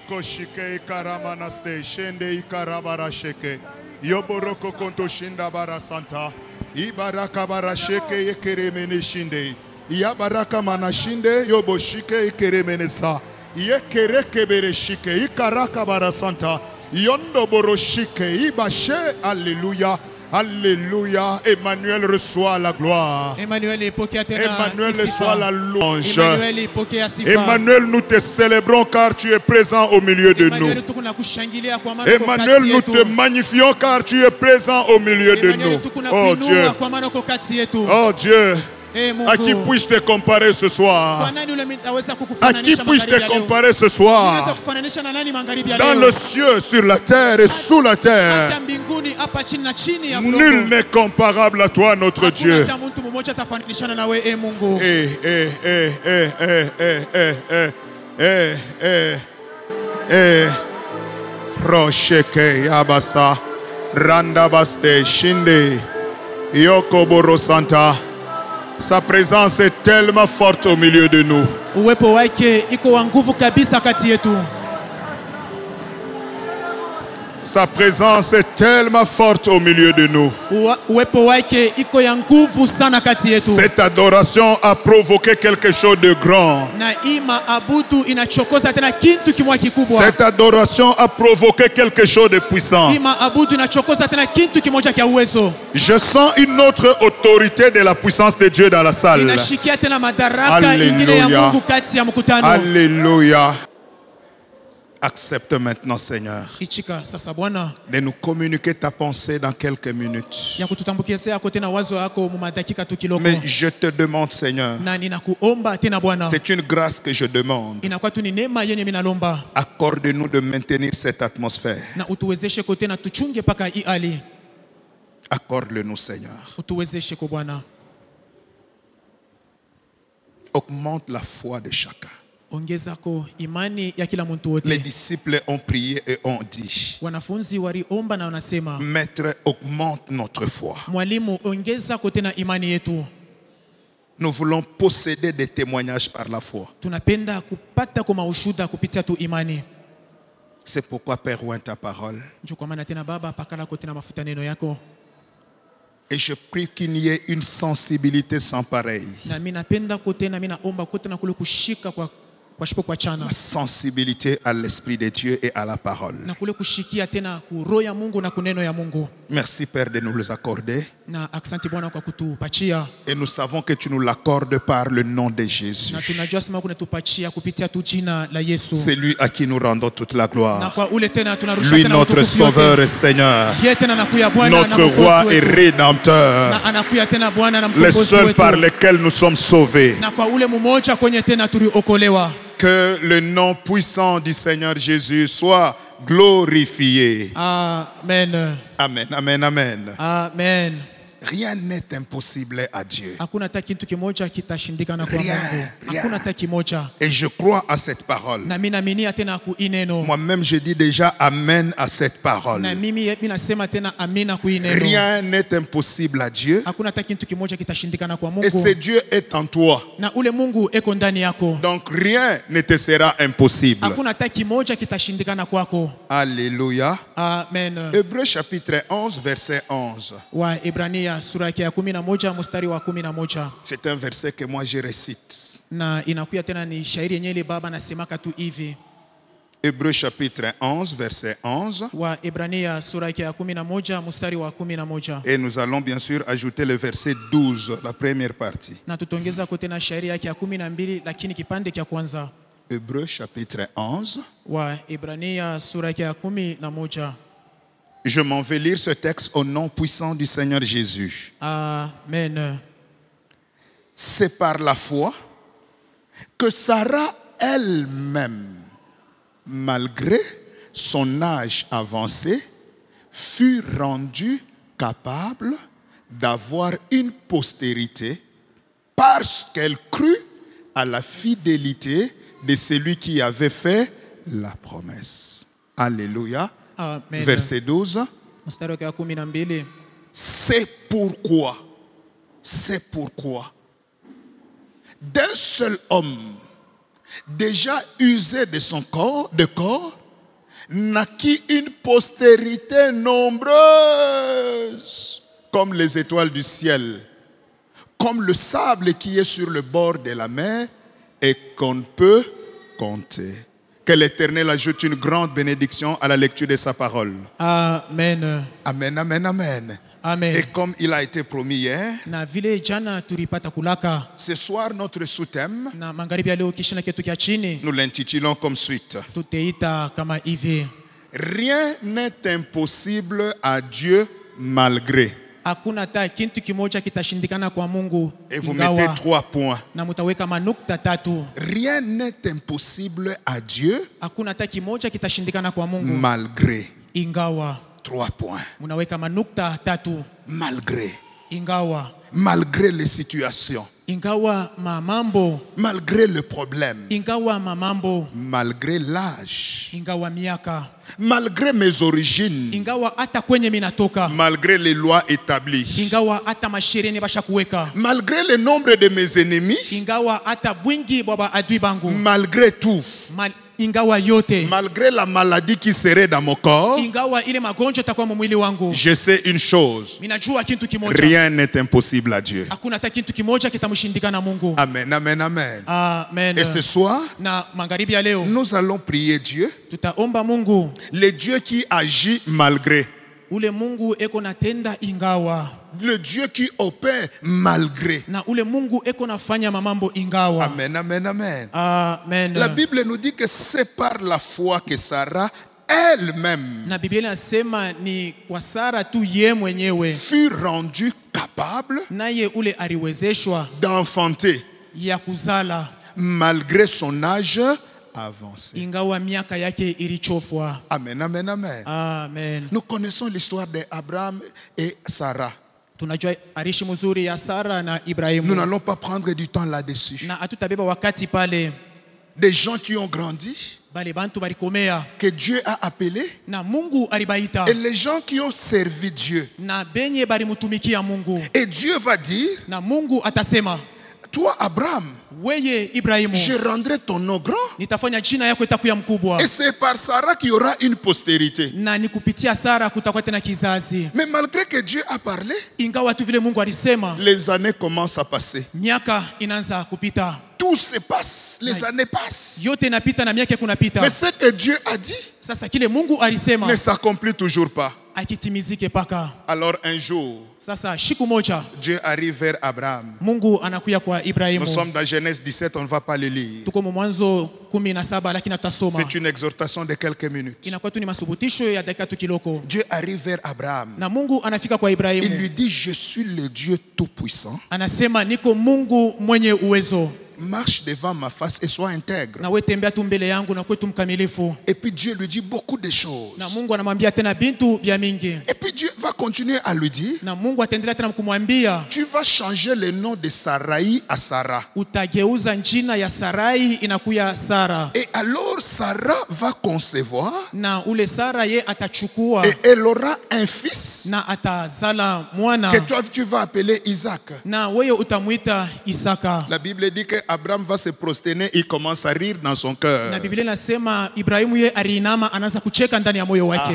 Yoboroko shike ikaramanaste shende ikarabara sheke. Yoboroko konto shinda bara santa. Ibaraka bara sheke yekeremene shinde. Yabaraka manashinde yobo shike yekeremene sa. Yekereke bere shike ikaraka bara santa. Yondo boro shike ibashe. Alléluia. Alléluia. Emmanuel reçoit la gloire. Emmanuel reçoit la louange. Emmanuel, nous te célébrons car tu es présent au milieu de nous. Emmanuel, nous te magnifions car tu es présent au milieu de nous. Oh Dieu. Oh Dieu. À qui puis-je te comparer ce soir? À qui puis-je te comparer ce soir? Dans le ciel, sur la terre et sous la terre. Nul n'est comparable à toi, notre Dieu. Rosheke Yabasa Randabaste Shinde Yokoboro Santa. Sa présence est tellement forte au milieu de nous. Sa présence est tellement forte au milieu de nous. Cette adoration a provoqué quelque chose de grand. Cette adoration a provoqué quelque chose de puissant. Je sens une autre autorité de la puissance de Dieu dans la salle. Alléluia. Alléluia. Accepte maintenant, Seigneur, de nous communiquer ta pensée dans quelques minutes. Mais je te demande, Seigneur, c'est une grâce que je demande. Accorde-nous de maintenir cette atmosphère. Accorde-le-nous, Seigneur. Augmente la foi de chacun. Les disciples ont prié et ont dit: Maître, augmente notre foi. Nous voulons posséder des témoignages par la foi. C'est pourquoi, Père, ouvre ta parole. Et je prie qu'il n'y ait une sensibilité sans pareille. La sensibilité à l'Esprit de Dieu et à la parole. Merci, Père, de nous les accorder. Et nous savons que tu nous l'accordes par le nom de Jésus. C'est lui à qui nous rendons toute la gloire. Lui, notre Sauveur et Seigneur. Notre Roi et Rédempteur. Les seuls par lesquels nous sommes sauvés. Que le nom puissant du Seigneur Jésus soit glorifié. Amen. Amen, amen, amen. Amen. Rien n'est impossible à Dieu. Rien. Et je crois à cette parole. Moi-même, je dis déjà Amen à cette parole. Rien n'est impossible à Dieu. Et ce Dieu est en toi. Donc rien ne te sera impossible. Alléluia. Amen. Hébreux chapitre 11, verset 11. C'est un verset que moi je récite. Hébreux chapitre 11, verset 11. Et nous allons bien sûr ajouter le verset 12, la première partie. Hébreux chapitre 11. Je m'en vais lire ce texte au nom puissant du Seigneur Jésus. Amen. C'est par la foi que Sarah elle-même, malgré son âge avancé, fut rendue capable d'avoir une postérité parce qu'elle crut à la fidélité de celui qui avait fait la promesse. Alléluia. Amen. Verset 12. C'est pourquoi d'un seul homme, déjà usé de son corps, naquit une postérité nombreuse, comme les étoiles du ciel, comme le sable qui est sur le bord de la mer et qu'on ne peut compter. Que l'Éternel ajoute une grande bénédiction à la lecture de sa parole. Amen. Amen, amen, amen. Amen. Et comme il a été promis hier, Na vile jana tulipata kulaka ce soir notre sous-thème, na magharibi ya leo kishina ketu kia chini nous l'intitulons comme suite. tuteita kama hivi: Rien n'est impossible à Dieu malgré. hakuna hata kitu kimoja kitashindikana kwa Mungu Et vous mettez 3 points. na mutaweka manukta 3. Rien n'est impossible à Dieu Hakuna hata kimoja kitashindikana kwa Mungu malgré. ingawa. 3 points. Munaweka manukta 3. Malgré. Ingawa. Malgré les situations. Ingawa mamambo. Malgré le problème. Ingawa mamambo. Malgré l'âge. Ingawa miaka. Malgré mes origines. Ingawa hata kwenye minatoka. Malgré les lois établies. Ingawa hata masheria basha kuweka. Malgré le nombre de mes ennemis. Ingawa hata bwingi baba adui bangu. Malgré tout. Ingawa yote. Malgré la maladie qui serait dans mon corps. Ingawa ile magonjwa takuwa mwili wangu. Je sais une chose. Minajua kitu kimoja. Rien n'est impossible à Dieu. Hakuna hata kitu kimoja kitamshindikana Mungu. Amen, amen, amen. Amen. Et ce soir, na magharibi ya leo nous allons prier Dieu. Tutaomba Mungu. Le Dieu qui agit malgré. Ule Mungu eko natenda ingawa. Le Dieu qui opère malgré. Na ule Mungu eko nafanya mamambo ingawa. Amen, amen, amen. Amen. La Bible nous dit que c'est par la foi que Sarah elle-même na Biblia inasema ni kwa Sara tu ye mwenyewe fut rendue capable naye ule aliwezeshwa d'enfanter ya kuzala malgré son âge avancé. Ingawa miaka yake ilichofwa. Amen, amen, amen. Amen. Nous connaissons l'histoire d'Abraham et Sarah. Tunajua arishi mzuri ya Sara na Ibrahimu. Nous n'allons pas prendre du temps là-dessus. Na atutabeba wakati pale. Des gens qui ont grandi, bale bantu balikomea, que Dieu a appelé, na Mungu alibaita, et les gens qui ont servi Dieu. na benye balimutumikia Mungu. Et Dieu va dire, na Mungu atasema, toi Abraham, weye Ibrahimu, je rendrai ton nom grand. nitafanya jina yako itakuwa mkubwa. Et c'est par Sarah qu'il y aura une postérité. Na nikupitia Sara kutakuwa tena kizazi. Mais malgré que Dieu a parlé, ingawa tu vile Mungu alisema, les années commencent à passer. miaka inaanza kupita. Tout se passe, les années passent. Yote inapita na miaka kunapita. Mais ce que Dieu a dit, sasa kile Mungu alisema, ne s'accomplit toujours pas. akitimizike paka. Alors un jour, sasa siku moja, Dieu arrive vers Abraham. Mungu anakuya kwa Ibrahimu. Nous sommes dans Genèse 17, on ne va pas le lire. Tuko Mwanzo 17 lakini tutasoma. C'est une exhortation de quelques minutes. Inakuwa tu ni masubutisho ya dakika tu kiloko. Dieu arrive vers Abraham. Na Mungu anafika kwa Ibrahimu. Il lui dit, je suis le Dieu tout-puissant. Anasema niko Mungu mwenye uwezo. Marche devant ma face et sois intègre. Na wewe tembea tu mbele yangu na kwetu mkamilifu. Et puis Dieu lui dit beaucoup de choses. Na Mungu anamwambia tena bintu vya mingi. Et puis Dieu va continuer à lui dire, na Mungu ataendelea tena kumwambia, tu vas changer le nom de Sarai à Sarah. Utageuza jina ya Sarai inakuya Sara. Et alors Sarah va concevoir. Na ule Sara ye atachukua. Et elle aura un fils. Na atazala mwana. Que toi tu vas appeler Isaac. Na wewe utamuita Isaka. La Bible dit que Abraham va se prosterner, il commence à rire dans son cœur. Na Biblia inasema Ibrahimu ye arinama anaanza kucheka ndani ya moyo wake.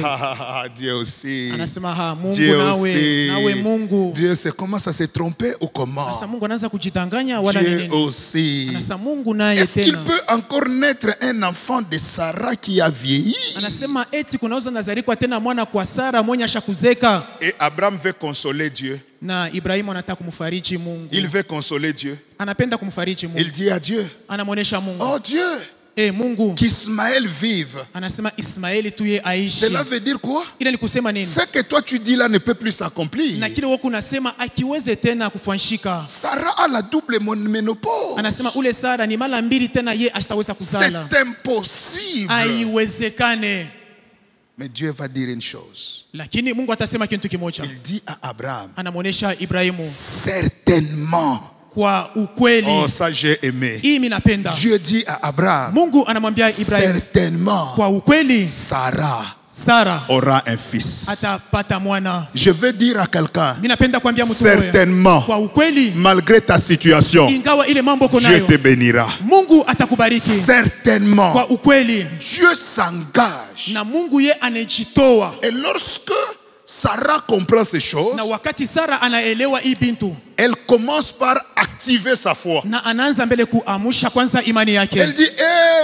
Dieu aussi. Anasema ha Mungu Dieu nawe aussi. nawe Mungu. Dieu c'est comment ça s'est trompé ou comment? Anasema Mungu anaanza kujidanganya wala Dieu nini? aussi. Anasema Mungu naye Est-ce qu'il tena. peut encore naître un enfant de Sarah qui a vieilli? Anasema eti kunaweza nazarikwa tena mwana kwa Sara mwenye ashakuzeka. Et Abraham veut consoler Dieu. Na Ibrahimu anataka kumfariji Mungu. Il veut consoler Dieu. Anapenda kumfariji Mungu. Il dit à Dieu, Anamuonesha Mungu. oh Dieu, Mungu, qu'Ismaël vive. anasema Ismaeli tuye aishi. Cela veut dire quoi? Ile ni kusema nini? Ce que toi tu dis là ne peut plus s'accomplir. Na kile wako unasema akiweze tena kufanyika. Sarah a la double ménopause. Anasema ule Sara ni mara mbili tena ye asitaweza kuzala. C'est impossible. Haiwezekane. Mais Dieu va dire une chose. Lakini Mungu atasema kitu kimoja. Il dit à Abraham, Anamuonesha Ibrahimu, certainement. kwa ukweli. Oh, ça j'ai aimé. Hii mimi napenda. Dieu dit à Abraham, Mungu anamwambia Ibrahimu, certainement. kwa ukweli Sarah Sara aura un fils. atapata mwana. Je veux dire à quelqu'un, Ninapenda kuambia mtu mmoja, certainement, kwa ukweli, malgré ta situation, ingawa ile mambo Dieu konayo, te bénira. Mungu atakubariki. Certainement, Kwa ukweli, Dieu s'engage. na Mungu ye anajitoa. Et lorsque Sarah comprend ces choses, Na wakati Sara anaelewa hii bintu, elle commence par activer sa foi. na anaanza mbele kuamsha kwanza imani Elle yake. dit,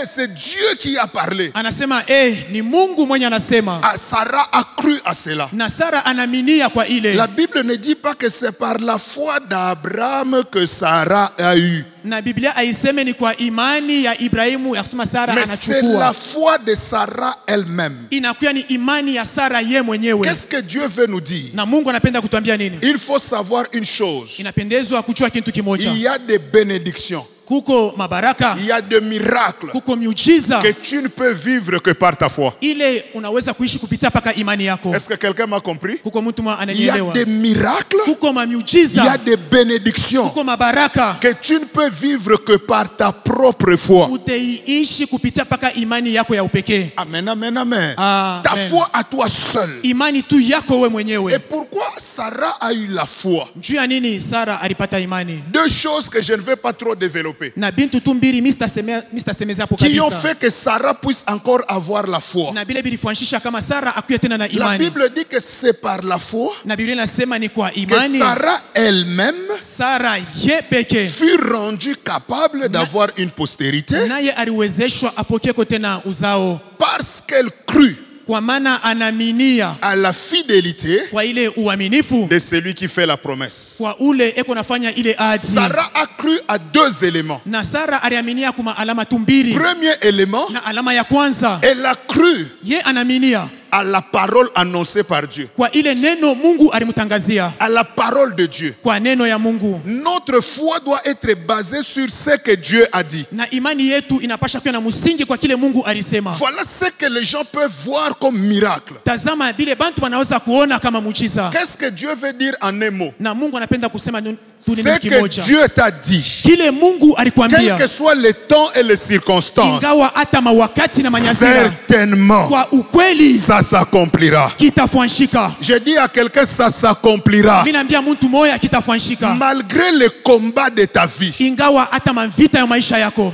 c'est Dieu qui a parlé. Anasema ni Mungu mwenye anasema. Ah, Sarah a cru à cela. Na Sara anaminia kwa ile. La Bible ne dit pas que c'est par la foi d'Abraham que Sarah a eu. Na Biblia haiseme ni kwa imani ya Ibrahimu ya kusema Sara Mais c'est la anachukua. foi de Sarah elle-même. Inakuwa ni imani ya Sara ye mwenyewe. Qu'est-ce que Dieu veut nous dire? Na Mungu anapenda kutuambia nini? Il faut savoir une chose. Inapendezwa kuchua kitu kimoja. Il y a des bénédictions. Kuko mabaraka, Il y a des miracles kuko miujiza que tu ne peux vivre que par ta foi. ile unaweza kuishi kupitia paka imani yako. Est-ce que quelqu'un m'a compris? Kuko mtu mwa Il y a ananielewa. des miracles, Kuko il y a miujiza, des bénédictions kuko mabaraka que tu ne peux vivre que par ta propre foi. utaishi kupitia paka imani yako ya upekee. Amen, amen, amen. Amen. Ta foi à toi seul. Imani tu yako we Et mwenyewe. pourquoi Sarah a eu la foi? Juu ya nini Sara alipata imani? Deux choses que je ne vais pas trop développer, Na bintu tu mbili mistasemeza hapo qui ont kabisa. fait que Sarah puisse encore avoir la foi. Na bile bilifuanisha kama Sara akuye tena na La imani. Bible dit que c'est par la foi Na Biblia inasema ni kwa que imani Sarah elle-même Sara ye peke fut rendue capable d'avoir une postérité naye aliwezeshwa apokeko tena uzao, parce qu'elle crut kwa maana anaminia à la fidélité kwa ile uaminifu de celui qui fait la promesse. kwa ule eko nafanya ile ahadi. Sarah a cru à deux éléments. Na Sara aliaminia kuma alama tumbiri. Premier élément, Na alama ya kwanza, elle a cru ye anaminia à la parole annoncée par Dieu, kwa ile neno Mungu alimtangazia, à la parole de Dieu. kwa neno ya Mungu. Notre foi doit être basée sur ce que Dieu a dit. Na imani yetu inapasha kuwa na msingi kwa kile Mungu alisema. Voilà ce que les gens peuvent voir comme miracle. Tazama bile bantu wanaweza kuona kama muujiza. Qu'est-ce que Dieu veut dire en un mot? Na Mungu anapenda kusema tu Ce neno que kimoja. Dieu t'a dit, Kile Mungu quels alikwambia, que soient les temps et les circonstances, ingawa hata mawakati na manyazira, certainement, kwa ukweli ça s'accomplira. kitafanyika. Je dis à quelqu'un, ça s'accomplira. Mimi naambia mtu moya kitafanyika. Malgré les combats de ta vie. Ingawa hata mavita ya maisha yako.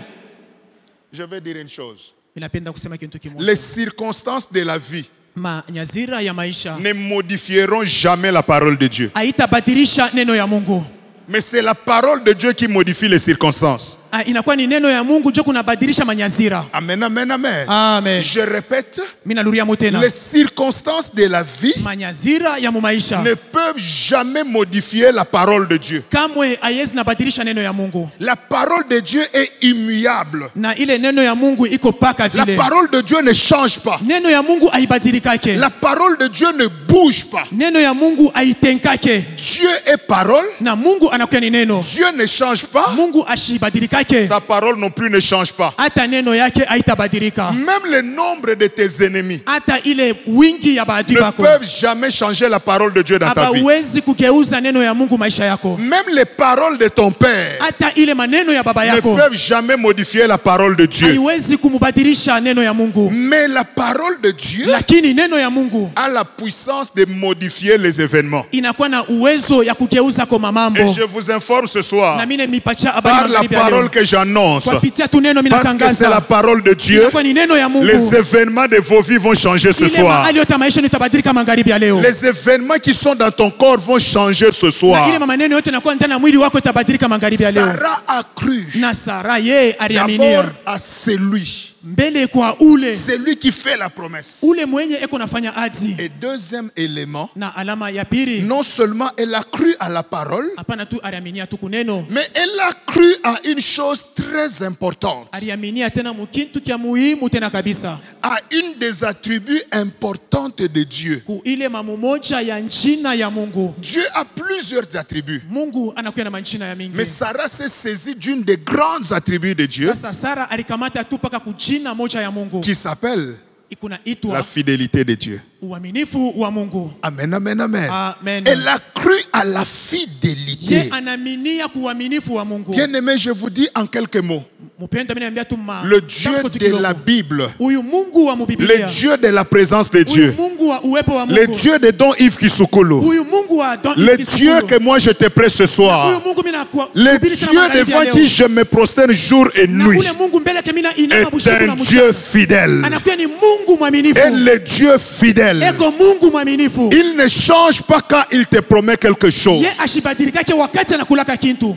Je vais dire une chose. Ninapenda kusema kitu kimoja. Les circonstances de la vie Manyazira ya maisha ne modifieront jamais la parole de Dieu. haitabadilisha neno ya Mungu. Mais c'est la parole de Dieu qui modifie les circonstances. Inakuwa ni neno ya Mungu ndio kunabadilisha manyazira. Amen, amen, amen. Amen. Je répète, Mimi narudia tena. les circonstances de la vie Manyazira ya maisha ne peuvent jamais modifier la parole de Dieu. kamwe haiwezi nabadilisha neno ya Mungu. La parole de Dieu est immuable. Na ile neno ya Mungu iko paka La vile. parole de Dieu ne change pas. Neno ya Mungu haibadilikake. La parole de Dieu ne bouge pas. Neno ya Mungu haitenkake. Dieu est parole. Na Mungu anakuwa ni neno. Dieu ne change pas. Mungu ashibadilikake. Sa parole non plus ne change pas. Hata neno yake haitabadilika. Même le nombre de tes ennemis Hata ile wingi ya baadhi ne bako peuvent jamais changer la parole de Dieu dans ta vie. hawezi kugeuza neno ya Mungu maisha yako. Même les paroles de ton père Hata ile maneno ya baba ne yako peuvent jamais modifier la parole de Dieu. haiwezi kumubadilisha neno ya Mungu. Mais la parole de Dieu Lakini neno ya Mungu a la puissance de modifier les événements. inakuwa na uwezo ya kugeuza kwa Et mambo. je vous informe ce soir, Na mimi nimepatia habari par la magharibi ya parole leo. que j'annonce, Kwa pitia tu neno mimi parce que c'est la natangaza. parole de Dieu, Inakuwa ni neno ya Mungu. les événements de vos vies vont changer ce Ile soir. mahali yote maisha nitabadilika magharibi ya leo. Les événements qui sont dans ton corps vont changer ce Na soir. ile maneno yote nakuwa ndani ya mwili wako itabadilika magharibi ya leo. Sarah a cru Na Sara ye d'abord aliaminia à celui mbele kwa ule qui fait la promesse. ule mwenye eko nafanya adi. Et deuxième élément, Na alama ya pili, non seulement elle a cru à la parole, hapana tu aliaminia tu kuneno, mais elle a cru à une chose très importante, aliaminia tena mukintu kya muhimu tena kabisa, à une des attributs importantes de Dieu. ku ile mamu moja ya njina ya Mungu. Dieu a plusieurs attributs, Mungu anakuwa na manjina ya mingi. mais Sarah s'est saisie d'une des grands attributs de Dieu Sasa Sara alikamata tu paka kujina moja ya Mungu qui s'appelle ikuna la itwa fidélité de Dieu. uaminifu wa Mungu. Amen, amen, amen. Amen. Elle a cru à la fidélité. Ye anaminia kuaminifu wa Mungu. Bien aimé, je vous dis en quelques mots. Mpenda mimi naambia tu Le Dieu de la Bible, Uyu Mungu wa le Biblia. Dieu de la présence de Uyu Dieu, Mungu wa uwepo wa le Mungu. Dieu de Don Yves Kisukulu, Uyu Mungu wa Don le Yves Dieu Kisukulu. que moi je te prête ce Uyu soir, Mungu mimi nakuwa- le kuhubiri sana Dieu magharibi ya devant leo. qui je me prosterne jour et Na nuit, ule Mungu mbele yake mimi nainama est usiku na un mchana. Dieu fidèle. Anakuwa ni Mungu mwaminifu. Et le Dieu fidèle, Eko Mungu mwaminifu. il ne change pas quand il te promet quelque chose. Ye ashibadilikake wakati anakulaka kintu.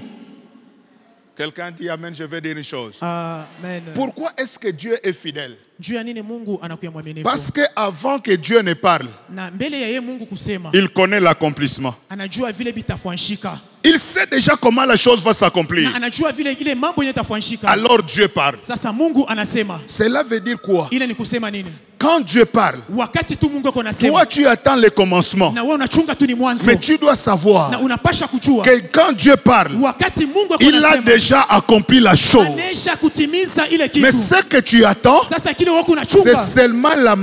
Quelqu'un dit Amen, je vais dire une chose. Amen. Pourquoi est-ce que Dieu est fidèle? Juu ya nini Mungu anakuwa mwaminifu? Parce qu'avant que Dieu ne parle, Na mbele ya ye Mungu kusema, il connaît l'accomplissement. anajua vile bitafanyika. Il sait déjà comment la chose va s'accomplir. Na anajua vile ile mambo yenye tafanyika. Alors Dieu parle. Sasa Mungu anasema. Cela veut dire quoi? Ile ni kusema nini? Quand Dieu parle, Wakati tu Mungu anasema. toi tu attends le commencement. Na wewe unachunga tu ni mwanzo. Mais tu dois savoir Na unapasha kujua. que quand Dieu parle, Wakati Mungu il a anasema. déjà accompli la chose. Anesha kutimiza ile kitu. Mais ce que tu attends, Sasa kile wako c'est unachunga. seulement la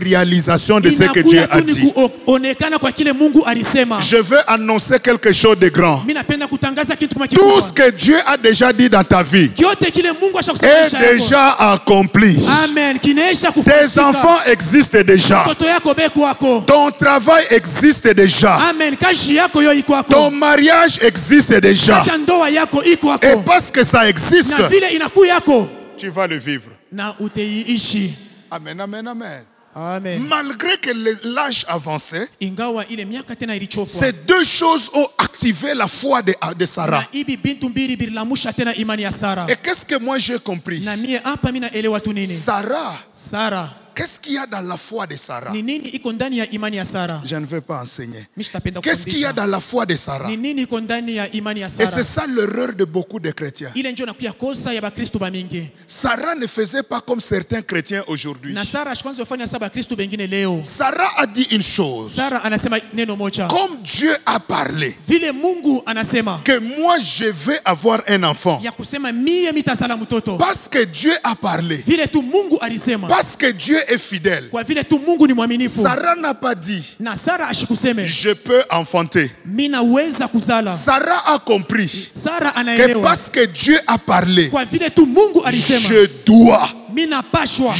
matérialisation de ce que Dieu Inakuya a tu ni dit. kuonekana kwa kile Mungu alisema. Je veux annoncer quelque chose de grand. Mimi napenda kutangaza kitu kama Tout kikubwa. ce que Dieu a déjà dit dans ta vie Kyote kile Mungu est ashakusema déjà accompli. Amen. Kinaisha Tes kufanyika. enfants existent déjà. Mtoto yako beko wako. Ton travail existe déjà. Amen. Kazi yako yo iko Ton wako. mariage existe déjà. Hata ndoa yako iko Et wako. parce que ça existe, Na vile inakuwa yako tu vas le vivre. na utaiishi. Amen, amen, amen. Amen. Malgré que l'âge avançait, Ingawa ile miaka tena ilichofwa. ces deux choses ont activé la foi de Sarah. Na ibi bintu mbili bililamusha tena imani ya Sara. Et qu'est-ce que moi j'ai compris? Na mie hapa mimi naelewa tu nini? Sara. Qu'est-ce qu'il y a dans la foi de Sarah? Ni nini iko ndani ya imani ya Sara? Je ne veux pas enseigner. Mimi sitapenda Qu'est-ce qu'il y a kufundisha. dans la foi de Sarah? Ni nini iko ndani ya imani ya Et c'est Sara? ça l'erreur de beaucoup de chrétiens. Ile ndio nakuya kosa ya Bakristo bamingi. Sarah ne faisait pas comme certains chrétiens aujourd'hui. Na Sara ashikwanza kufanya saba Bakristo bengine leo. Sarah a dit une chose. Sara anasema neno moja. Comme Dieu a parlé, Vile Mungu anasema que moi je vais avoir un enfant. ya kusema mie mitazala mtoto. Parce que Dieu a parlé. Vile tu Mungu alisema. Parce que Dieu est fidèle. Kwa vile tu Mungu ni mwaminifu. Sarah n'a pas dit, Na Sara ashikuseme je peux enfanter. mimi naweza kuzala. Sarah a compris Sara que anaelewa. parce que Dieu a parlé, Kwa vile tu Mungu alisema. je dois, Mimi napashwa.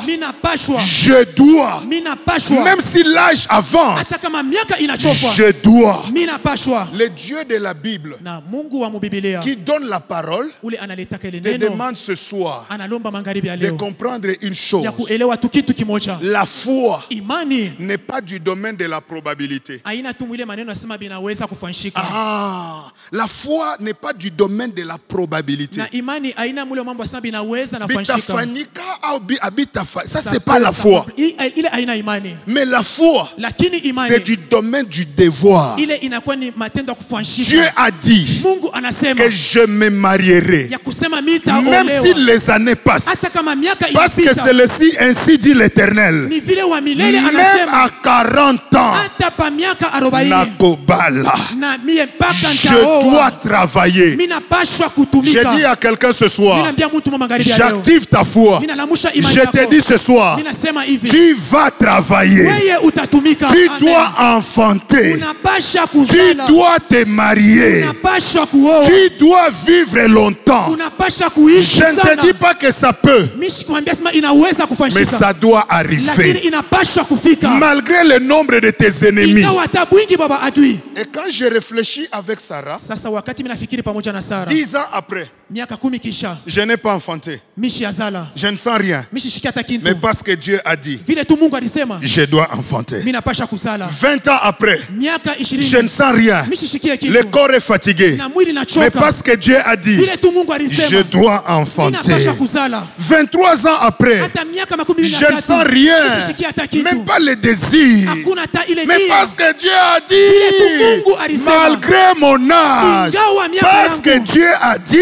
Mimi napashwa. je dois, Mimi napashwa. même si l'âge avance, Hata kama miaka inachofwa. je dois. Mimi napashwa. Le Dieu de la Bible Na Mungu wa Biblia qui donne la parole ule analetaka ile te neno demande ce soir analomba magharibi ya de leo comprendre une chose. ya kuelewa tu kitu kimoja. La foi Imani n'est pas du domaine de la probabilité. haina tu mwile maneno nasema binaweza kufanyika. Ah, la foi n'est pas du domaine de la probabilité. Na imani haina mwile mambo nasema binaweza na kufanyika. Bitafanika au abitafa, ça c'est pas la foi. Ile haina imani. Mais la foi, Lakini imani c'est du domaine du devoir. ile inakuwa ni matendo ya Dieu kufanyika. a dit Mungu anasema que je me marierai, ya kusema même mitaolewa. si les années passent. Hata kama miaka Parce que ilipita. c'est ainsi dit l'Éternel. Ni vile wa milele Même anasema à 40 ans, hata pa miaka 40 nakobala. na mie mpaka Je dois nitaoa. travailler. Mimi napashwa J'ai kutumika. dit à quelqu'un ce Mimi soir, naambia mtu mwa magharibi ya leo. j'active ta foi. Mimi nalamusha imani Je yako. te dis ce soir, Mimi nasema hivi. tu vas travailler. Wewe utatumika. Tu Amen. dois enfanter. Unapasha Tu kuzala. dois te marier. Unapasha kuoa. Tu dois vivre longtemps. Unapasha kuishi Je ne sana. te dis pas que ça peut, Mimi sikwambia sema inaweza mais kufanyika. ça doit Lakini arriver. inapasha kufika. Malgré le nombre de tes ennemis. Ingawa hata bwingi baba adui. Et quand je réfléchis avec Sarah, Sasa wakati mimi nafikiri pamoja na Sara. 10 ans après, Miaka 10 kisha. je n'ai pas enfanté. Mishi azala. Je ne sens rien. Mishi shikia hata kintu. Mais parce que Dieu a dit, Vile tu Mungu alisema. je dois enfanter. Mimi napasha kuzala. 20 ans après, Miaka 20. je ne sens rien. Mishi shikia kitu. Le corps est fatigué. Na mwili Mais nachoka. parce que Dieu a dit, Vile tu Mungu alisema. je dois Mimi enfanter. napasha kuzala. 23 ans après, Hata miaka 23. je ne sens rien. Mishi shikia hata kitu. Même pas le désir. Hakuna hata ile Mais nia. parce que Dieu a tu Mungu dit, alisema. malgré mon âge, Ingawa miaka parce que yangu. Dieu a dit,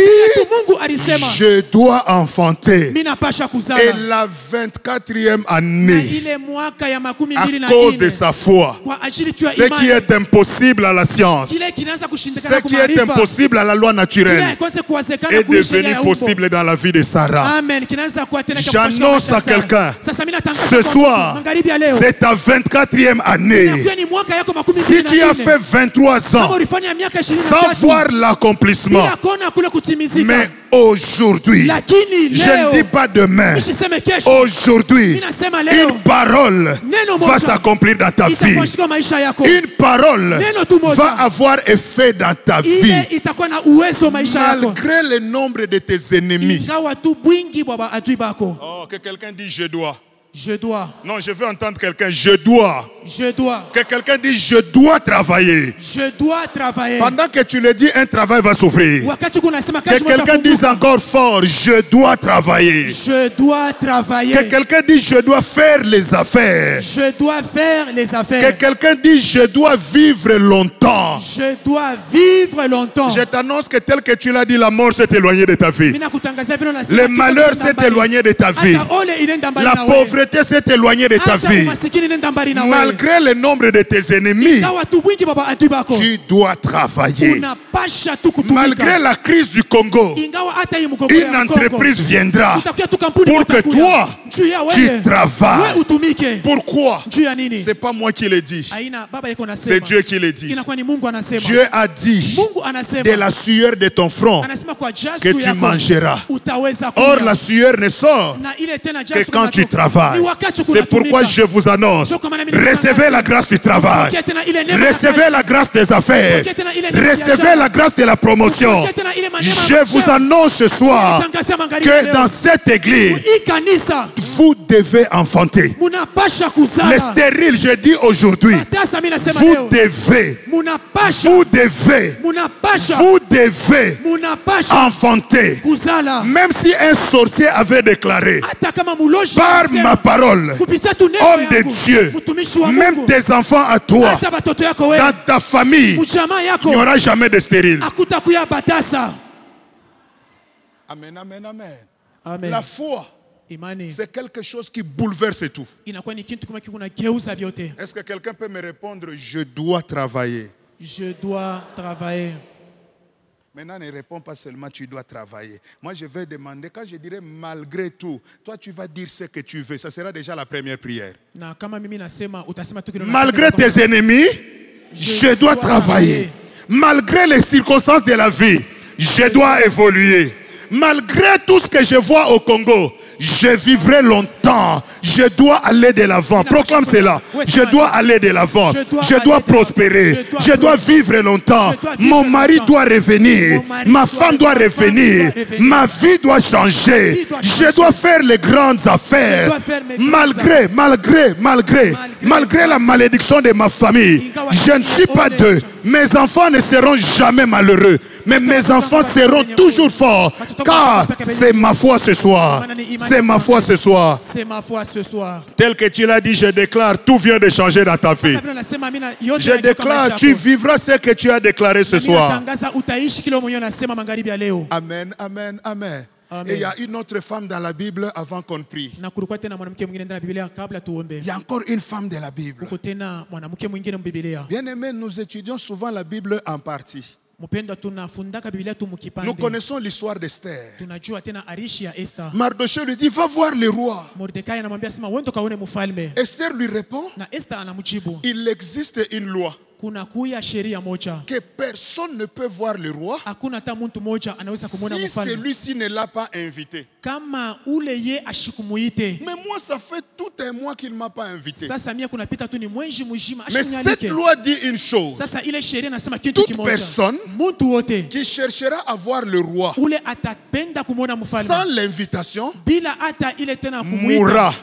Mungu alisema je dois enfanter. minapasha Et kuzala. la 24e Na année, ile mwaka ya makumi à mbili na cause de ine sa foi, kwa ajili tu ya ce qui imani, est impossible à la science, kile kinaanza kushindikana ce kwa qui est maarifa, impossible à la loi kile naturelle, haikosi kuwezekana est kuishi sheria devenu ya umbo. possible dans la vie de Sarah. Amen. Kinaanza kuwa tena kwa J'annonce maisha à ya Sara. quelqu'un, Sasa mimi natangaza ce kwa mtu, soir, magharibi ya leo, c'est ta 24e année. inakuwa ni mwaka yako makumi Si mbili tu na as ine. fait 23 Kama ans ulifanya miaka 23 sans voir l'accomplissement, bila kuona kule kutimizika, mais aujourd'hui, lakini je ne dis leo pas demain, usiseme kesho, aujourd'hui, mimi nasema leo une parole neno va moja s'accomplir dans ta vie. itakuwa shika maisha yako, Une parole neno tu moja va avoir effet dans ta vie. ile itakuwa na uwezo maisha yako, Malgré le nombre de tes ennemis. ingawa tu bwingi bwa adui bako. Oh, que quelqu'un dise je dois. Je dois, Non, je veux entendre quelqu'un, je dois. je dois, Que quelqu'un dise je dois travailler. je dois travailler. Pendant que tu le dis, un travail va s'ouvrir. Wakati kunasema Que kazi moja quelqu'un dise funguka. encore fort, je dois travailler. Je dois travailler. Que quelqu'un dise je dois faire les affaires. Je dois faire les Que affaires. quelqu'un dise je dois vivre longtemps. Je dois vivre longtemps. Je t'annonce que tel que tu l'as dit, la mort s'est éloignée de ta vie. Mina kutangazia vile unasema Le kifo malheur kinaenda s'est mbali. éloigné de ta vie. Hata ole inaenda mbali La na wewe. pauvreté s'est éloignée de ta Hata vie. umasikini inaenda mbali na wewe. Malgré le nombre de tes ennemis, Ingawa tu bwingi baba adui bako. tu dois travailler. Unapasha tu kutumika. Malgré la crise du Congo, Ingawa hata hii mgogoro une ya Kongo. entreprise viendra Utakuja tu kampuni pour que itakuja. toi, Juu ya tu wewe. travailles. Wewe utumike. Pourquoi? Juu ya nini? C'est pas moi qui le dis. Aina baba yako C'est anasema. Dieu qui le dit. Inakuwa ni Mungu anasema. Dieu a dit Mungu anasema. de la sueur de ton front Anasema kwa jasu que tu yako mangeras. utaweza Or, kula. la sueur ne sort Na ile tena que jasu quand tu kunatoka. travailles. Ni wakati C'est pourquoi kunatumika. je vous annonce, Ndio kwa maana mimi recevez la grâce du travail. Pokea tena ile neema ya Recevez kazi. la grâce des affaires. Pokea tena ile neema ya Recevez biashara. la grâce de la promotion. Pokea tena ile neema ya Je vous biashara. annonce ce soir Nitangazia magharibi ya que leo. dans cette église, Hii kanisa vous devez enfanter. munapasha Les kuzala. stériles, je dis aujourd'hui, Tasa mimi nasema vous leo. devez, Munapasha. vous devez, Munapasha. vous devez Munapasha enfanter. kuzala. Même si un sorcier avait déclaré Hata kama muloji par anasema, ma parole, kupitia tu neno homme de yangu, Dieu, mtumishi wa même Mungu, tes enfants à toi, hata batoto yako dans wewe, ta famille, mjamaa il n'y yako aura jamais de stérile. hakutakuya batasa. Amen, amen, amen. Amen. La foi, Imani c'est quelque chose qui bouleverse tout. inakuwa ni kitu kama kinageuza vyote. Est-ce que quelqu'un peut me répondre, je dois travailler? Je dois travailler. Maintenant, ne réponds pas seulement tu dois travailler. Moi, je vais demander, quand je dirai malgré tout, toi, tu vas dire ce que tu veux. Ça sera déjà la première prière. Na kama mimi nasema utasema tu kile Malgré unataka. tes ennemis, je dois travailler. Malgré les circonstances de la vie, je dois évoluer. Malgré tout ce que je vois au Congo, je vivrai longtemps. Je dois aller de l'avant. Proclame cela. Je dois aller de l'avant. Je dois prospérer. Je dois vivre longtemps. Mon mari doit revenir. Ma femme doit revenir. Ma vie doit changer. Je dois faire les grandes affaires. Malgré la malédiction de ma famille, je ne suis pas d'eux. Mes enfants ne seront jamais malheureux. Mais mes enfants seront toujours forts. Car c'est ma foi ce soir. C'est ma foi ce soir. C'est ma foi ce soir. Tel que tu l'as dit, je déclare, tout vient de changer dans ta vie. Je déclare, tu vivras ce que tu as déclaré ce soir. Amen, amen, amen. Et il y a une autre femme dans la Bible avant qu'on prie. Il y a encore une femme de la Bible. Bien aimé, nous étudions souvent la Bible en partie. Nous connaissons l'histoire d'Esther. Mardochée lui dit, va voir le roi. Esther lui répond, il existe une loi que personne ne peut voir le roi si celui-ci ne l'a pas invité. Mais moi, ça fait tout un mois qu'il ne m'a pas invité. Mais cette loi dit une chose. Toute personne qui cherchera à voir le roi sans l'invitation mourra.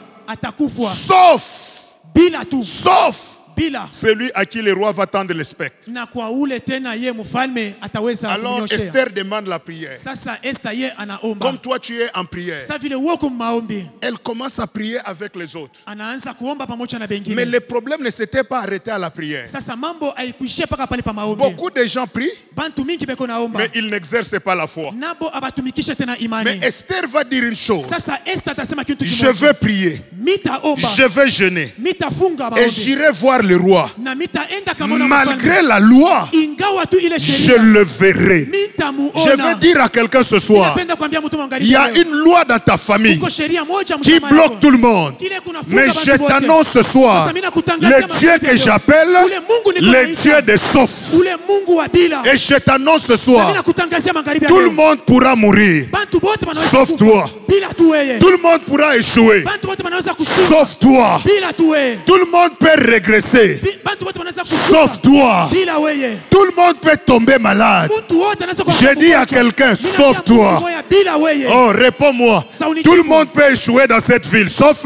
Sauf bila. celui à qui le roi va tendre le spectre. Na kwa ule tena ye mfalme ataweza Alors kumnyoshea. Esther demande la prière. Sasa Esther ye anaomba. Comme toi tu es en prière, Sasa vile wako maombi. elle commence à prier avec les autres. Anaanza kuomba pamoja na bengine. Mais le problème ne s'était pas arrêté à la prière. Sasa mambo haikuishia paka pale pa maombi. Beaucoup de gens prient, Bantu mingi beko naomba. mais ils n'exercent pas la foi. Nabo abatumikisha tena imani. Mais Esther va dire une chose. Sasa Esther atasema kitu Je kimoja. veux prier. Mitaomba. Je vais jeûner. Mitafunga Et maombi. j'irai voir le roi. Na mitaenda kamona Malgré la loi, ingawa tu ile je sheria. le verrai. Mitamuona. Je veux dire à quelqu'un ce soir, Napenda kuambia mtu mwangalie. il y a une loi dans ta famille Kuko sheria moja qui msamaha bloque yako. tout le monde. Kile kunafunga Mais bantu je wote. t'annonce ce soir, Sasa mimi nakutangazia le Dieu que j'appelle ule Mungu niko le naita. Dieu de sauf. Ule Mungu wa bila. Et je t'annonce ce Mimi soir, nakutangazia magharibi ya tout le leo. monde pourra mourir, Bantu bote wanaweza sauf kufa. toi. Bila tu wewe. Tout le monde pourra échouer, Bantu bote wanaweza kushindwa. sauf toi. Bila tu wewe. Tout le monde peut régresser, Bantu bote wanaweza kushindwa. sauf toi. Bila wewe. Tout le monde peut tomber malade. Mtu wote anaweza kuwa Je dis à quelqu'un, sauf toi. Bila wewe. Oh, réponds-moi. Tout le monde peut échouer dans cette ville, sauf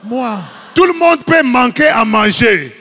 moi. tout le monde peut manquer à manger.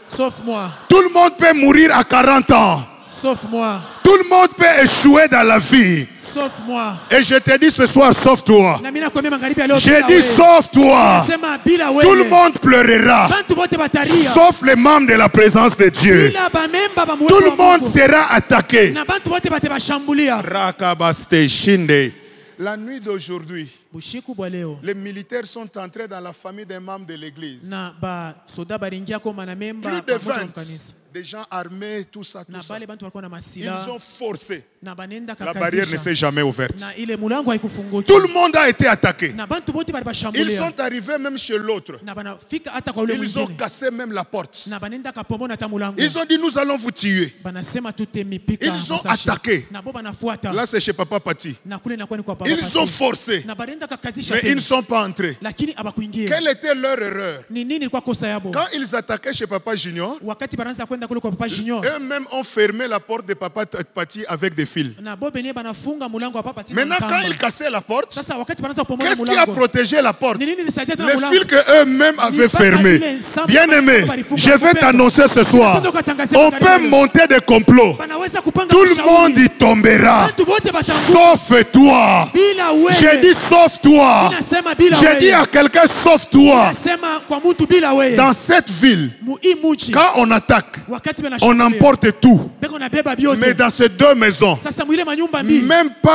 Sauf moi. Tout le monde peut mourir à 40 ans. Sauf moi. Tout le monde peut échouer dans la vie. Sauf moi. Et je te dis ce soir, sauf toi. Na mimi nakwambia magharibi ya leo. Je dis sauf toi. Nasema bila wewe. Tout le monde pleurera, Bantu bote bataria. sauf les membres de la présence de Dieu. Bila bamemba ba Tout le monde sera attaqué. na bantu bote bate bashambulia. Rakabaste Shinde. La nuit d'aujourd'hui, Bushiku bwa leo. les militaires sont entrés dans la famille des membres de l'église. Na ba soda baringia kwa mana memba Plus de pamoja na 20, kanisa. des gens armés, tout ça, Na tout ça. bale bantu walikuwa na Ils masila. ont forcé. Na banenda La barrière ne s'est jamais ouverte. Na ile mulango haikufunguka. Tout le monde a été attaqué. Na bantu bote bali bashambulia. Ils sont arrivés même chez l'autre. Na banafika hata kwa ule Ils ont mwingine. cassé même la porte. Na banenda kapomona hata mulango. Ils ont dit, nous allons vous tuer. Banasema tutemipika. Ils ont attaqué. Na bo banafuata. Là, c'est chez Papa Pati. Na kule na kwani kwa baba. Ils ont forcé. Na banenda kakazisha Mais ils ne tena. sont pas entrés. Lakini abakuingia. Quelle était leur erreur? Ni nini kwa kosa yabo? Quand ils attaquaient chez Papa Junior, Wakati banaanza kwenda kule kwa papa Junior. eux-mêmes ont fermé la porte de Papa Pati avec des fils. Na bo benye banafunga mulango wa papa Tina. Maintenant, quand ils cassaient la porte, Sasa wakati banaanza kupomona qu'est-ce qui a mulango. protégé la porte? Ni nini lisaidia tena Les mulango? fils que eux-mêmes avaient fermés. Bien-aimé, je vais t'annoncer ce soir, on peut monter des complots. Banaweza kupanga Tout le mashauri. monde y tombera, Bantu bote batanguka. sauf toi. Bila wewe. J'ai dit sauf toi. Nasema bila J'ai wewe. dit à quelqu'un sauf toi. Nasema kwa mtu bila wewe. Dans cette ville, Muimuchi. quand on attaque, Wakati on banashambulia. emporte tout. Beko na beba biote. Mais dans ces deux maisons, Sasa mwile manyumba mbili.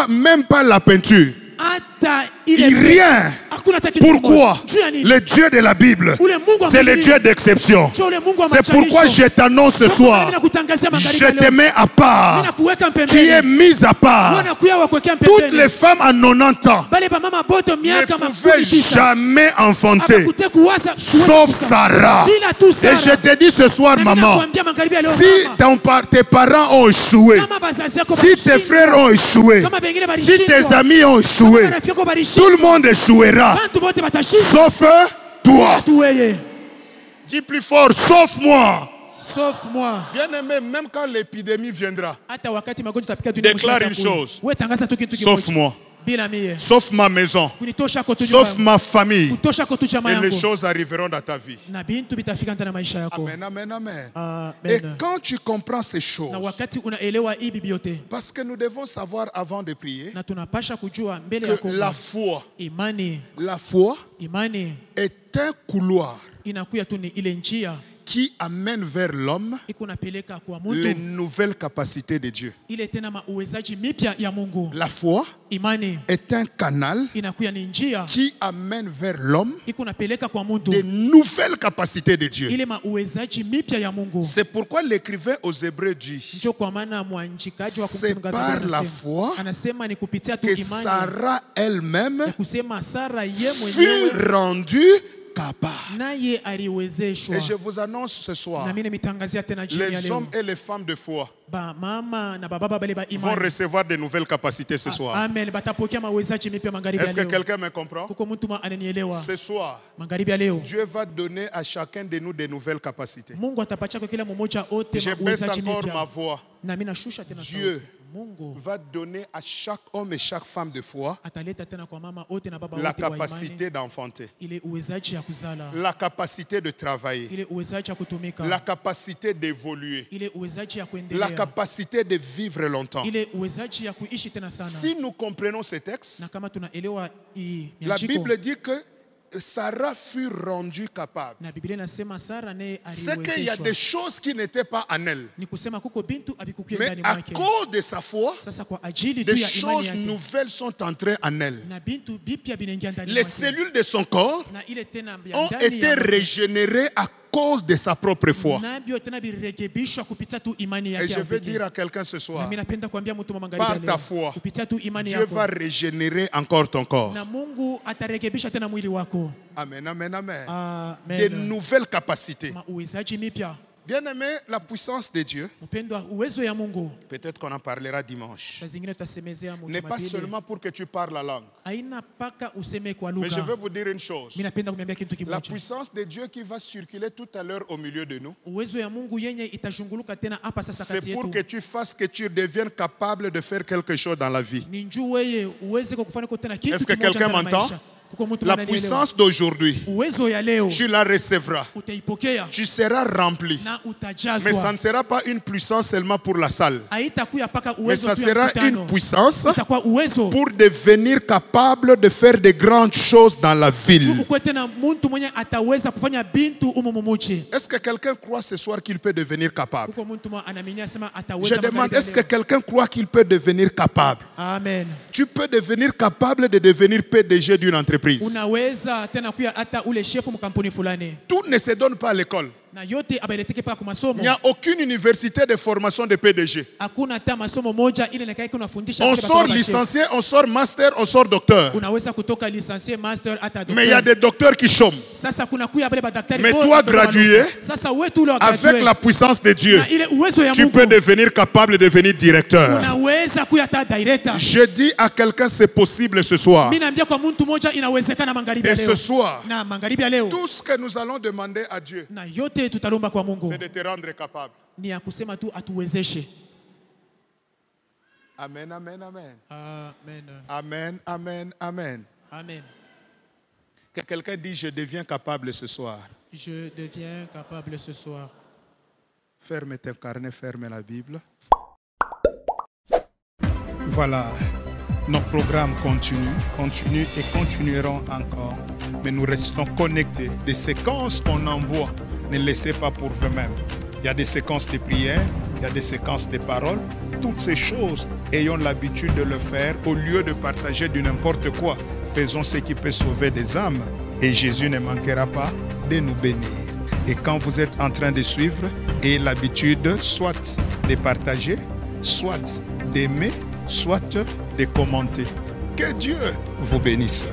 même pas la peinture. Hata Et ile rien. hakuna hata kitu Pourquoi? kimoja. Juu ya nini? Le Dieu de la Bible, Ule Mungu wa c'est le Biblia. Dieu d'exception. Juu ule Mungu wa C'est pourquoi machanisho. je t'annonce ce Ndio maana soir, mimi nakutangazia magharibi je ya te leo. mets à part. Mimi nakuweka Tu es pembeni. mise à part. Wanakuya wakuwekea Toutes pembeni. les femmes à 90 ans Bale ba mama boto ne miaka pouvaient makumi tisa. jamais enfanter, Abakute kuwaza sauf Sarah. bila tu Et je Sara. te dis ce soir, Na mimi maman, nakuambia magharibi ya leo si mama. tes parents ont échoué, Kama bazazi yako si tes balishindwa. frères ont échoué, Kama bengine si tes balishindwa. amis ont échoué, Kama rafiki yako tout balishindwa. le monde échouera, Bantu bote batashindwa. sauf toi. Tu wewe. Dis plus fort, sauf moi. Sauf moi. Bien aimé, même quand l'épidémie viendra, Hata wakati magonjwa tapika tu déclare une chose. Wewe tangaza tu kitu sauf kimoja. moi, Bila mie. sauf ma maison, Kunitosha kwa tu sauf nyumba. ma famille, Kutosha kwa tu chama et les yangu. choses arriveront dans ta vie. Na bintu bitafika ndani ya maisha yako. Amen, amen, amen. Amen. Et quand tu comprends ces choses, Na wakati unaelewa hii bibi yote. parce que nous devons savoir avant de prier Na tunapasha kujua mbele ya que la kuomba. foi, Imani est un couloir inakuya tu ni ile njia qui amène vers l'homme iko napeleka kwa les mtu nouvelles capacités de Dieu. ile tena mauwezaji mipya ya Mungu. La foi Imani est un canal inakuya ni njia qui amène vers l'homme iko napeleka kwa mtu des nouvelles capacités de Dieu. ile mauwezaji mipya ya Mungu. C'est pourquoi l'écrivain aux Hébreux dit Ndio kwa maana mwanjikaji wa c'est par la foi anasema ni kupitia tu que imani Sarah elle-même ya kusema Sara ye fut mwenyewe rendue capable. naye aliwezeshwa. Et je vous annonce ce soir, Na mimi nimetangazia tena jioni ya les leo. hommes et les femmes de foi Ba mama na baba bale ba vont imani. recevoir de nouvelles capacités ce soir. Amen. Batapokea mawezaji mipya magharibi ya Est-ce que leo. quelqu'un me comprend? Kuko mtu ananielewa. Ce soir, Magharibi ya leo. Dieu va donner à chacun de nous de nouvelles capacités. Mungu atapacha kwa kila mmoja ote Je baisse mawezaji encore ma mipya. voix. Na mimi nashusha tena Dieu sauti. Mungu va donner à chaque homme et chaque femme de foi ataleta tena kwa mama wote na baba la wote wa capacité imani d'enfanter, ile uwezaji ya kuzala, la capacité de travailler, ile uwezaji ya kutumika, la capacité d'évoluer, ile uwezaji ya la kuendelea, capacité de vivre longtemps. ile uwezaji ya kuishi tena sana. Si nous comprenons ces textes, Na kama tunaelewa hii la miandiko, Bible dit que Sarah fut rendue capable. na Biblia inasema Sara naye C'est qu'il y a des aliwezeshwa. choses qui n'étaient pas en elle. Ni kusema kuko bintu abikukia Mais ndani à mwake. cause de sa foi, Sasa kwa ajili tu des ya imani choses yake nouvelles sont entrées en elle. na bintu bipya binaingia ndani Les mwake. cellules de son corps Na ile tena ya ont ndani été ya mwake, régénérées à cause de sa propre foi. nabyo tena birekebishwa kupitia tu imani Et yake je ya veux pekee. dire à quelqu'un ce Na soir, mimi napenda kuambia mtu wa par magharibi ta leo, foi, kupitia tu imani Dieu yako va régénérer encore ton corps. na Mungu atarekebisha tena mwili wako. Amen, amen, amen. Amen. Des nouvelles capacités. Uwezaji mipya. Bien-aimé, la puissance de Dieu, Mpendwa, uwezo ya Mungu peut-être qu'on en parlera dimanche, saa zingine tutasemezea mtu n'est pas seulement pour que tu parles la langue. haina paka useme kwa Mais je lugha. veux vous dire une chose. Mimi napenda kumwambia kitu La kimoja. puissance de Dieu qui va circuler tout à l'heure au milieu de nous, Uwezo ya Mungu yenye itashunguluka tena hapa sasa c'est kati pour yetu. que tu fasses, que tu deviennes capable de faire quelque chose dans la vie. Ni njoo wewe uweze kufanya kwa tena kitu Est-ce que kimoja quelqu'un ndani ya m'entend? maisha. Kuko mtu La ananielewa. puissance d'aujourd'hui, Uwezo ya leo tu la recevras. utaipokea Tu seras rempli. na Mais utajazwa. ça ne sera pas une puissance seulement pour la salle. Haitakuya paka Mais uwezo ça tu ya sera mkutano. une puissance Itakuwa uwezo pour devenir capable de faire de grandes choses dans la ville. ukwe tena mtu mwenye ataweza kufanya bintu umu mumuchi. Est-ce que quelqu'un croit ce soir qu'il peut devenir capable? Kuko mtu mwa anamini asema Je ataweza demande, magharibi est-ce que leo. quelqu'un croit qu'il peut devenir capable? Amen. Tu peux devenir capable de devenir PDG d'une entreprise. Unaweza tena kuya hata ule shefu mkampuni fulani. Tout ne se donne pas à l'école. Na yote abaleteke paka kwa masomo. Il n'y a aucune université de formation de PDG. Hakuna hata masomo moja ile nakaye unafundisha On wale sort watoto wa chef. licencié, on sort master, on sort docteur. Unaweza kutoka licencié, master hata docteur. Mais il y a des docteurs qui chôment. Sasa kuna kuya bale badaktari Mais bora toi, bado wanaofa. gradué, Sasa wetu ule wa Avec gradué, la puissance de Dieu, na ile uwezo ya tu Mungu peux devenir capable de devenir directeur. unaweza kuya hata director. Je dis à quelqu'un, c'est possible ce soir. Mimi naambia kwa mtu mmoja inawezekana magharibi ya Et ce leo. soir, Na magharibi ya leo. tout ce que nous allons demander à Dieu, Na yote tutalomba kwa Mungu c'est de te rendre capable. ni ya kusema tu atuwezeshe. Amen, amen, amen. Amen. Amen, amen, amen. Amen. Que quelqu'un dise, je deviens capable ce soir. Je deviens capable ce soir. Ferme tes carnets, ferme la Bible. Voilà, nos programmes continuent et continueront encore. Mais nous restons connectés. Des séquences qu'on envoie, ne laissez pas pour vous-même. Il y a des séquences de prières, il y a des séquences de paroles. Toutes ces choses, ayons l'habitude de le faire au lieu de partager du n'importe quoi. Faisons ce qui peut sauver des âmes et Jésus ne manquera pas de nous bénir. Et quand vous êtes en train de suivre, ayez l'habitude soit de partager, soit d'aimer, soit de commenter. Que Dieu vous bénisse.